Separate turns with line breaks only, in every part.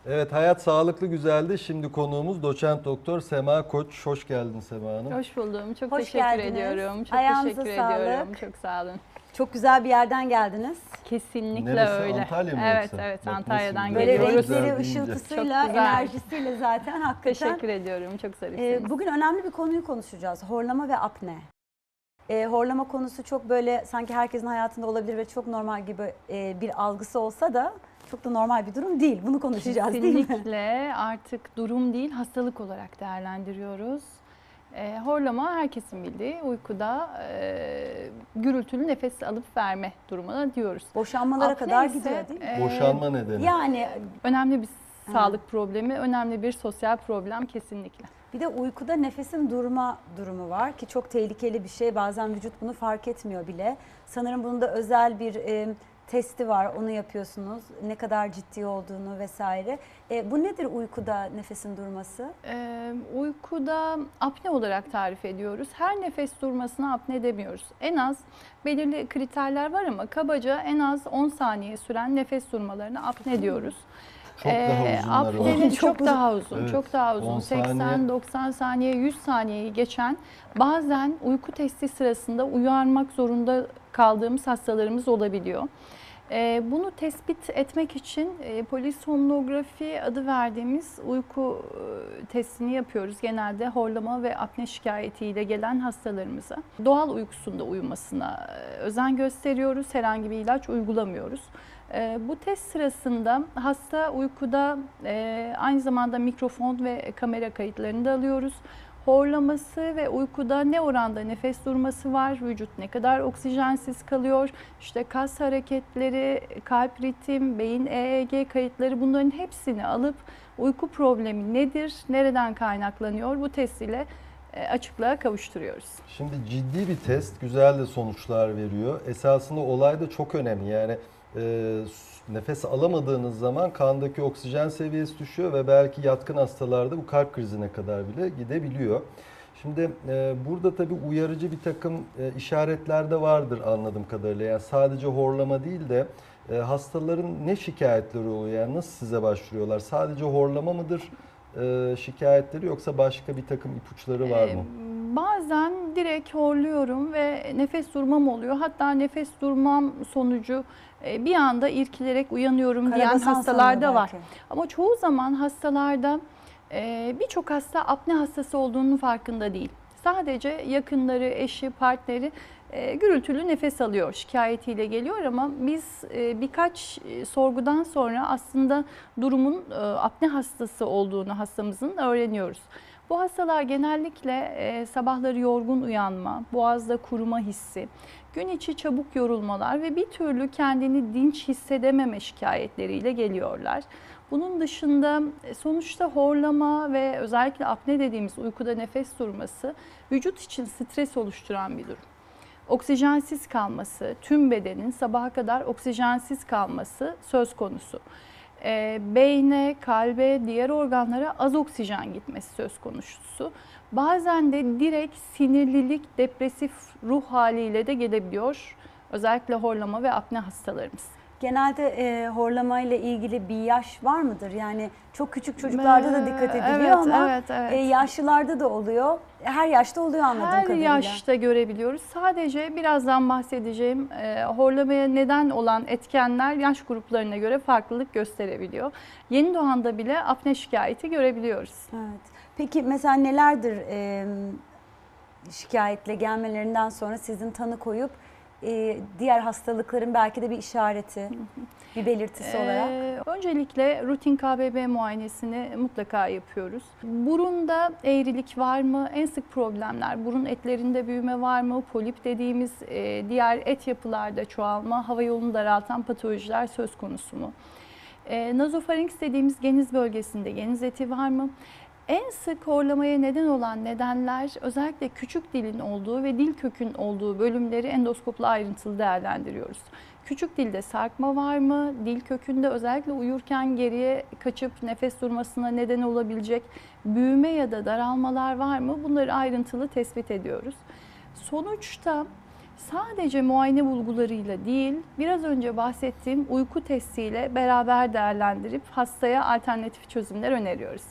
Evet, hayat sağlıklı güzeldi. Şimdi konuğumuz doçent doktor Sema Koç. Hoş geldin Sema Hanım.
Hoş buldum. Çok
Hoş
teşekkür
geldiniz.
ediyorum. Çok
Ayağınıza
teşekkür
sağlık.
ediyorum. Çok sağ olun.
Çok güzel bir yerden geldiniz.
Kesinlikle
Neresi?
öyle.
Antalya mı
Evet,
yoksa?
evet.
Bak
Antalya'dan
nasıl
Böyle
güzel.
geliyoruz.
Güzel
renkleri,
deyince.
ışıltısıyla,
Çok güzel.
enerjisiyle zaten hakikaten.
Teşekkür ediyorum. Çok zarifsiniz.
Bugün önemli bir konuyu konuşacağız. Horlama ve apne. Horlama konusu çok böyle sanki herkesin hayatında olabilir ve çok normal gibi bir algısı olsa da çok da normal bir durum değil. Bunu konuşacağız değil mi?
Kesinlikle artık durum değil, hastalık olarak değerlendiriyoruz. Horlama herkesin bildiği uykuda gürültülü nefes alıp verme durumuna diyoruz.
Boşanmalara
Apne
kadar
ise,
gidiyor değil mi?
Boşanma nedeni.
Yani
önemli bir sağlık problemi, önemli bir sosyal problem kesinlikle.
bir de uykuda nefesin durma durumu var ki çok tehlikeli bir şey. Bazen vücut bunu fark etmiyor bile. Sanırım bunun da özel bir testi var. Onu yapıyorsunuz. Ne kadar ciddi olduğunu vesaire. Bu nedir uykuda nefesin durması?
Uykuda apne olarak tarif ediyoruz. Her nefes durmasına apne demiyoruz. En az belirli kriterler var ama kabaca en az 10 saniye süren nefes durmalarına apne diyoruz.
Çok daha uzunları var.
Apnenin
Çok
çok
uzun.
daha uzun,
Evet,
çok daha
10
uzun.
saniye.
80-90 saniye, 100 saniyeyi geçen, bazen uyku testi sırasında uyarmak zorunda kaldığımız hastalarımız olabiliyor. Bunu tespit etmek için polisomnografi adı verdiğimiz uyku testini yapıyoruz. Genelde horlama ve apne şikayetiyle gelen hastalarımıza. Doğal uykusunda uyumasına özen gösteriyoruz. Herhangi bir ilaç uygulamıyoruz. Bu test sırasında hasta uykuda aynı zamanda mikrofon ve kamera kayıtlarını da alıyoruz. Horlaması ve uykuda ne oranda nefes durması var, vücut ne kadar oksijensiz kalıyor, işte kas hareketleri, kalp ritim, beyin EEG kayıtları, bunların hepsini alıp uyku problemi nedir, nereden kaynaklanıyor, bu test ile açıklığa kavuşturuyoruz.
Şimdi ciddi bir test, güzel de sonuçlar veriyor. Esasında olay da çok önemli. Yani nefes alamadığınız zaman kandaki oksijen seviyesi düşüyor ve belki yatkın hastalarda bu kalp krizine kadar bile gidebiliyor. Şimdi burada tabii uyarıcı bir takım işaretler de vardır anladığım kadarıyla. Yani sadece horlama değil de hastaların ne şikayetleri oluyor? Yani nasıl size başvuruyorlar? Sadece horlama mıdır şikayetleri, yoksa başka bir takım ipuçları var mı?
Bazen direkt horluyorum ve nefes durmam oluyor. Hatta nefes durmam sonucu bir anda irkilerek uyanıyorum diyen
Karabasan
hastalar da
sanıyor
var.
belki.
Ama çoğu zaman hastalarda birçok hasta apne hastası olduğunun farkında değil. Sadece yakınları, eşi, partneri gürültülü nefes alıyor, şikayetiyle geliyor ama biz birkaç sorgudan sonra aslında durumun apne hastası olduğunu hastamızın öğreniyoruz. Bu hastalar genellikle sabahları yorgun uyanma, boğazda kuruma hissi, gün içi çabuk yorulmalar ve bir türlü kendini dinç hissedememe şikayetleriyle geliyorlar. Bunun dışında sonuçta horlama ve özellikle apne dediğimiz uykuda nefes durması vücut için stres oluşturan bir durum. Oksijensiz kalması, tüm bedenin sabaha kadar oksijensiz kalması söz konusu. Beyne, kalbe, diğer organlara az oksijen gitmesi söz konusu. Bazen de direkt sinirlilik, depresif ruh haliyle de gelebiliyor. Özellikle horlama ve apne hastalarımız.
Genelde horlama ile ilgili bir yaş var mıdır? Yani çok küçük çocuklarda da dikkat ediliyor ama
evet.
yaşlılarda da oluyor. Her yaşta oluyor anladığım
Her
kadarıyla.
yaşta görebiliyoruz. Sadece birazdan bahsedeceğim horlamaya neden olan etkenler yaş gruplarına göre farklılık gösterebiliyor. Yeni doğanda bile apne şikayeti görebiliyoruz.
Evet. Peki mesela nelerdir şikayetle gelmelerinden sonra sizin tanı koyup diğer hastalıkların belki de bir işareti, bir belirtisi olarak?
Öncelikle rutin KBB muayenesini mutlaka yapıyoruz. Burunda eğrilik var mı? En sık problemler burun etlerinde büyüme var mı? Polip dediğimiz diğer et yapılarda çoğalma, hava yolunu daraltan patolojiler söz konusu mu? Nazofarinks dediğimiz geniz bölgesinde geniz eti var mı? En sık horlamaya neden olan nedenler özellikle küçük dilin olduğu ve dil kökün olduğu bölümleri endoskopla ayrıntılı değerlendiriyoruz. Küçük dilde sarkma var mı? Dil kökünde özellikle uyurken geriye kaçıp nefes durmasına neden olabilecek büyüme ya da daralmalar var mı? Bunları ayrıntılı tespit ediyoruz. Sonuçta Sadece muayene bulgularıyla değil, biraz önce bahsettiğim uyku testiyle beraber değerlendirip hastaya alternatif çözümler öneriyoruz.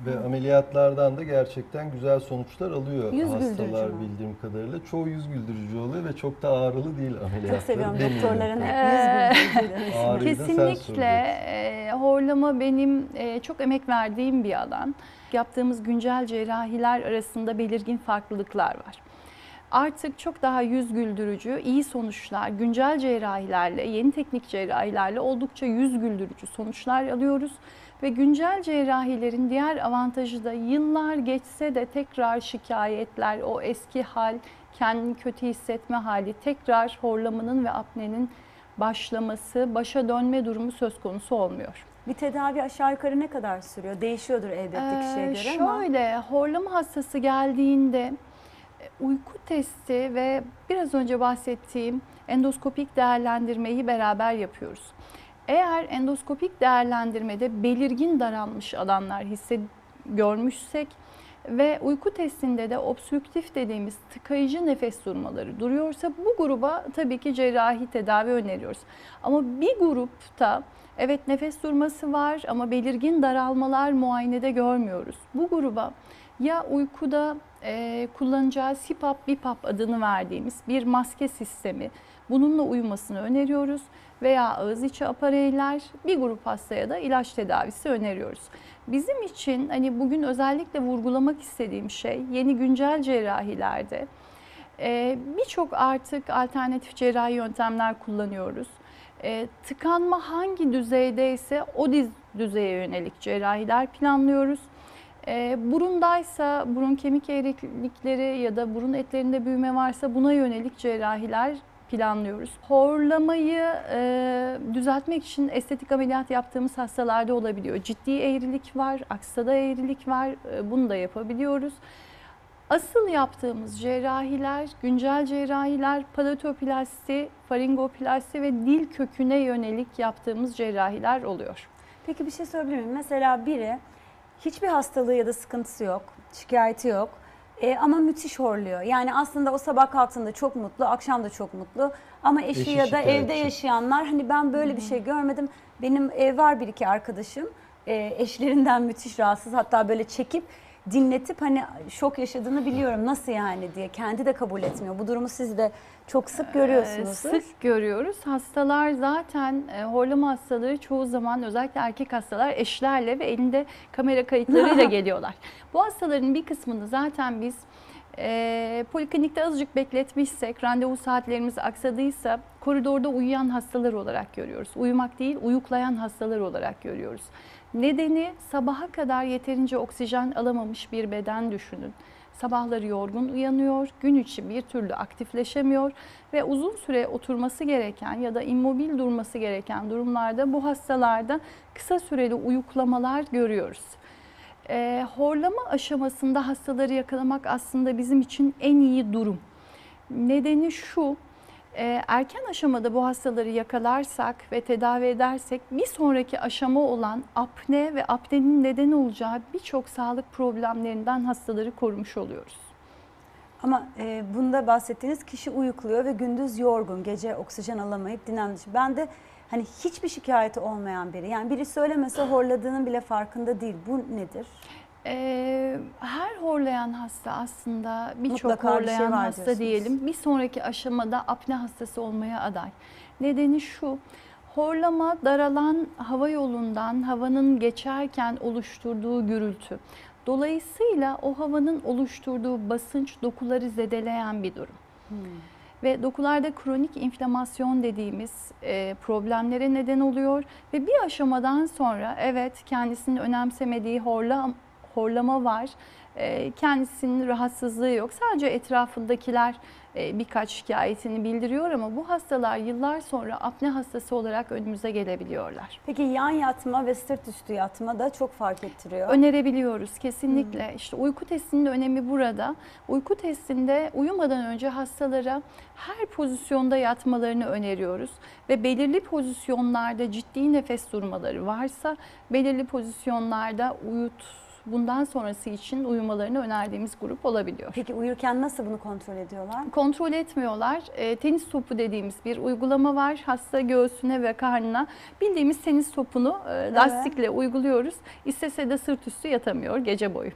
Ve ameliyatlardan da gerçekten güzel sonuçlar alıyor
Yüz güldürücü
hastalar
mü?
bildiğim kadarıyla. Çoğu yüz güldürücü oluyor ve çok da ağrılı değil ameliyatlar.
Çok seviyorum
Demeyelim.
doktorların hep yüz güldürücü.
Ağrıyı da sen
Kesinlikle
soracaksın.
horlama benim çok emek verdiğim bir alan. Yaptığımız güncel cerrahiler arasında belirgin farklılıklar var. Artık çok daha yüz güldürücü, iyi sonuçlar, güncel cerrahilerle, yeni teknik cerrahilerle oldukça yüz güldürücü sonuçlar alıyoruz. Ve güncel cerrahilerin diğer avantajı da yıllar geçse de tekrar şikayetler, o eski hal, kendini kötü hissetme hali, tekrar horlamanın ve apnenin başlaması, başa dönme durumu söz konusu olmuyor.
Bir tedavi aşağı yukarı ne kadar sürüyor? Değişiyordur elbette kişiye göre ama.
Şöyle, horlama hastası geldiğinde uyku testi ve biraz önce bahsettiğim endoskopik değerlendirmeyi beraber yapıyoruz. Eğer endoskopik değerlendirmede belirgin daralmış alanlar görmüşsek ve uyku testinde de obstrüktif dediğimiz tıkayıcı nefes durmaları duruyorsa bu gruba tabii ki cerrahi tedavi öneriyoruz. Ama bir grupta evet nefes durması var ama belirgin daralmalar muayenede görmüyoruz. Bu gruba ya uykuda kullanacağı CPAP, BiPAP adını verdiğimiz bir maske sistemi, bununla uyumasını öneriyoruz veya ağız içi apareyler, bir grup hastaya da ilaç tedavisi öneriyoruz. Bizim için hani bugün özellikle vurgulamak istediğim şey yeni güncel cerrahilerde birçok artık alternatif cerrahi yöntemler kullanıyoruz. Tıkanma hangi düzeydeyse o düzeye yönelik cerrahiler planlıyoruz. Burundaysa burun kemik eğrilikleri ya da burun etlerinde büyüme varsa buna yönelik cerrahiler planlıyoruz. Horlamayı düzeltmek için estetik ameliyat yaptığımız hastalarda olabiliyor. Ciddi eğrilik var, aksada eğrilik var, bunu da yapabiliyoruz. Asıl yaptığımız cerrahiler, güncel cerrahiler, palatoplasti, faringoplasti ve dil köküne yönelik yaptığımız cerrahiler oluyor.
Peki bir şey sorabilir miyim? Mesela biri hiçbir hastalığı ya da sıkıntısı yok, şikayeti yok ama müthiş horluyor. Yani aslında o sabah kalktığında çok mutlu, akşam da çok mutlu ama eşi
Eşi
ya da
şikayetçi.
evde yaşayanlar hani ben böyle bir şey görmedim. Benim var bir iki arkadaşım eşlerinden müthiş rahatsız, hatta böyle çekip dinletip hani şok yaşadığını biliyorum, nasıl yani diye, kendi de kabul etmiyor. Bu durumu siz de çok sık görüyorsunuz.
Sık görüyoruz. Hastalar zaten horlama hastaları çoğu zaman özellikle erkek hastalar eşlerle ve elinde kamera kayıtlarıyla geliyorlar. Bu hastaların bir kısmını zaten biz poliklinikte azıcık bekletmişsek, randevu saatlerimiz aksadıysa koridorda uyuyan hastalar olarak görüyoruz. Uyumak değil, uyuklayan hastalar olarak görüyoruz. Nedeni sabaha kadar yeterince oksijen alamamış bir beden düşünün. Sabahları yorgun uyanıyor, gün içi bir türlü aktifleşemiyor ve uzun süre oturması gereken ya da immobil durması gereken durumlarda bu hastalarda kısa süreli uyuklamalar görüyoruz. Horlama aşamasında hastaları yakalamak aslında bizim için en iyi durum. Nedeni şu, erken aşamada bu hastaları yakalarsak ve tedavi edersek bir sonraki aşama olan apne ve apnenin neden olacağı birçok sağlık problemlerinden hastaları korumuş oluyoruz.
Ama bunda bahsettiğiniz kişi uyukluyor ve gündüz yorgun, gece oksijen alamayıp dinlenmiş. Ben de hani hiçbir şikayeti olmayan biri, yani biri söylemese horladığının bile farkında değil. Bu nedir?
Her horlayan hasta aslında birçok
Mutlaka bir
horlayan
şey var
hasta
diyorsunuz.
diyelim bir sonraki aşamada apne hastası olmaya aday. Nedeni şu, horlama daralan hava yolundan havanın geçerken oluşturduğu gürültü. Dolayısıyla o havanın oluşturduğu basınç dokuları zedeleyen bir durum. Ve dokularda kronik inflamasyon dediğimiz problemlere neden oluyor ve bir aşamadan sonra evet kendisini önemsemediği horlama var. Kendisinin rahatsızlığı yok. Sadece etrafındakiler birkaç şikayetini bildiriyor ama bu hastalar yıllar sonra apne hastası olarak önümüze gelebiliyorlar.
Peki yan yatma ve sırt üstü yatma da çok fark ettiriyor.
Önerebiliyoruz kesinlikle. İşte uyku testinin önemi burada. Uyku testinde uyumadan önce hastalara her pozisyonda yatmalarını öneriyoruz ve belirli pozisyonlarda ciddi nefes durmaları varsa belirli pozisyonlarda bundan sonrası için uyumalarını önerdiğimiz grup olabiliyor.
Peki uyurken nasıl bunu kontrol ediyorlar?
Kontrol etmiyorlar. Tenis topu dediğimiz bir uygulama var. Hasta göğsüne ve karnına bildiğimiz tenis topunu lastikle uyguluyoruz. İstese de sırt üstü yatamıyor gece boyu.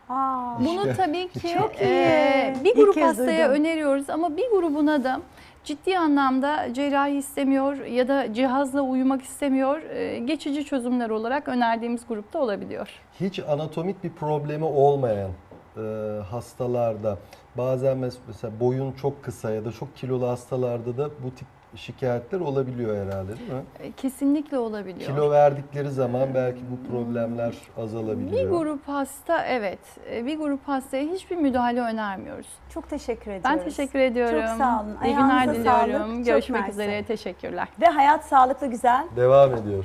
Aa,
Bunu tabii ki
Çok iyi.
bir grup
İlk kez
hastaya
duydum.
öneriyoruz ama bir grubuna da ciddi anlamda cerrahi istemiyor ya da cihazla uyumak istemiyor. Geçici çözümler olarak önerdiğimiz grupta olabiliyor.
Hiç anatomik bir problemi olmayan hastalarda bazen mesela boyun çok kısa ya da çok kilolu hastalarda da bu tip şikayetler olabiliyor herhalde, değil mi?
Kesinlikle olabiliyor.
Kilo verdikleri zaman belki bu problemler azalabiliyor.
Bir grup hasta evet, bir grup hastaya hiçbir müdahale önermiyoruz.
çok teşekkür ediyoruz.
Ben teşekkür ediyorum.
Çok sağ olun.
İyi günler
Ayağınıza
diliyorum.
sağlık. Çok
Görüşmek
mersi.
üzere. Teşekkürler.
Ve hayat sağlıklı güzel.
Devam ediyor.